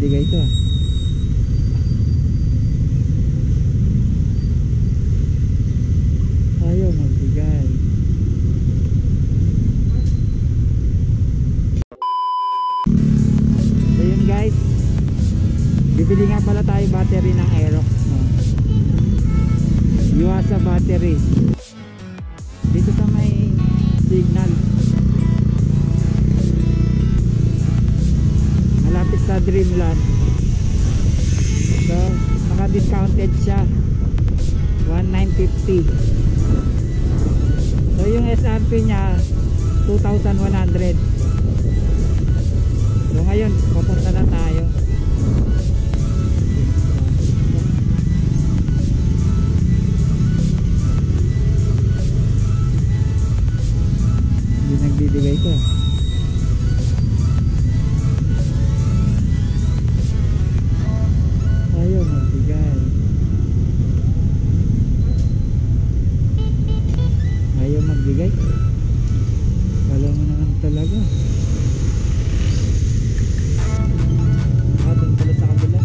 nagbibigay ito. Ayaw magbigay. So yun guys, bibili nga pala tayo battery ng Aerox, no? Yuasa battery dito sa may signal, malapit sa Dreamland. So naka discounted siya, 1950. So yung SRP nya 2,100. So ngayon pupunta na tayo. Hindi nagbibigay ko. Ayaw magbigay. Ayaw magbigay. Kala mo naman talaga. Doon pala sa kabila.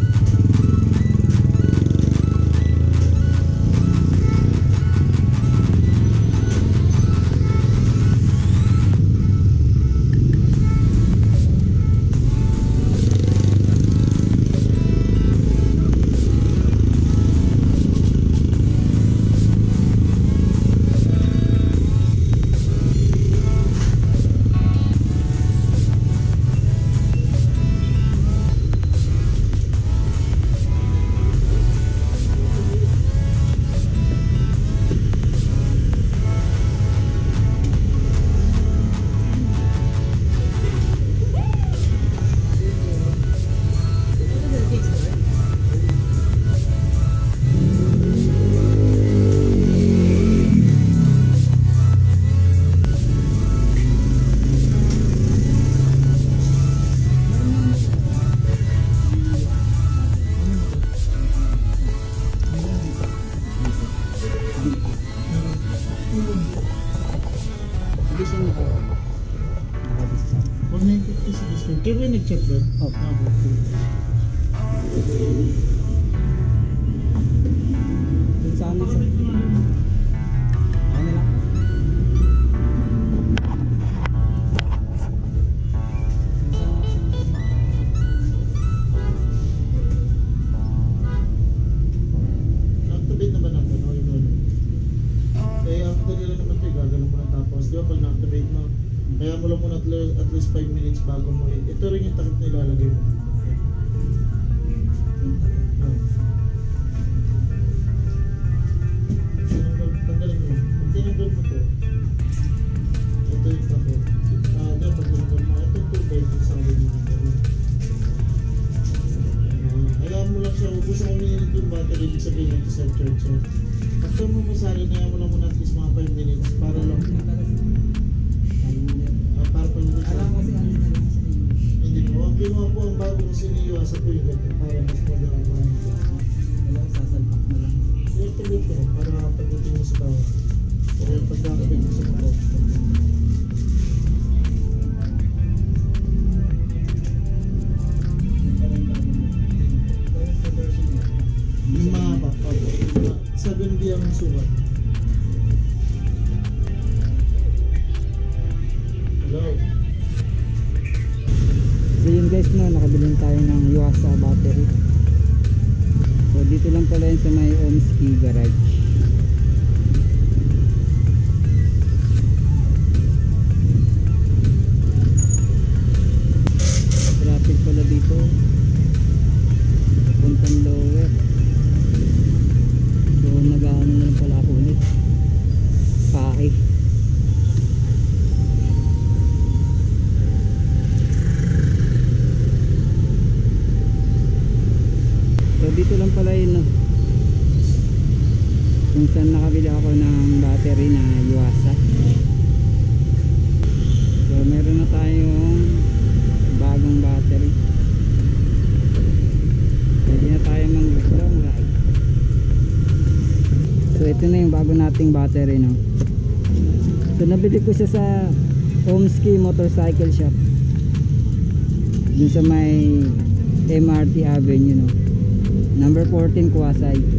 Kaya ba yung nag-check doon? Oh. Dun sa amin sa... Ano lang? Na-activate naman natin, no? Kaya after nila naman ito, gagawin mo na tapos. Di ba pag na-activate mo, kaya mo lang muna at least 5 minutes bago mo. Ito rin yung takip na ilalagay mo. Tanggalin mo. Pag tinanggal mo ito, ito yung takip. Dapat tinanggal mo. Ito yung tubig yung sabi mo. Kaya mo lang siya, gusto ko minute yung battery, ibig sabihin ito sa charge. After mo masari, kaya mo lang muna at least mga 5 minutes para lang. Para pag ito siya. Hindi po. Ang ginawa po ang bago ko siniyuasa po yung ganito para mas madaraman. Wala, sasalpak na lang. Yung tuloy po para pag-utin mo sa bawah. O yung pagkakabit mo sa mga yung mga baka po. Sa ganun di ang sukat. Hello. So yun guys, no, nakabilin tayo ng Yuasa battery. So dito lang pala yun sa may Omski garage. Traffic pala dito, puntang lower. So nag-ano na lang pala ako ulit, Pahe. So dito lang pala yun, no, kung saan nakabili ako ng battery na Yuasa. So meron na tayong bagong battery. Pwede na tayo mag-long ride. So ito na yung bago nating battery, no. So nabili ko siya sa Omski Motorcycle Shop, dun sa may MRT Avenue, no? Number 14 Kuwasay.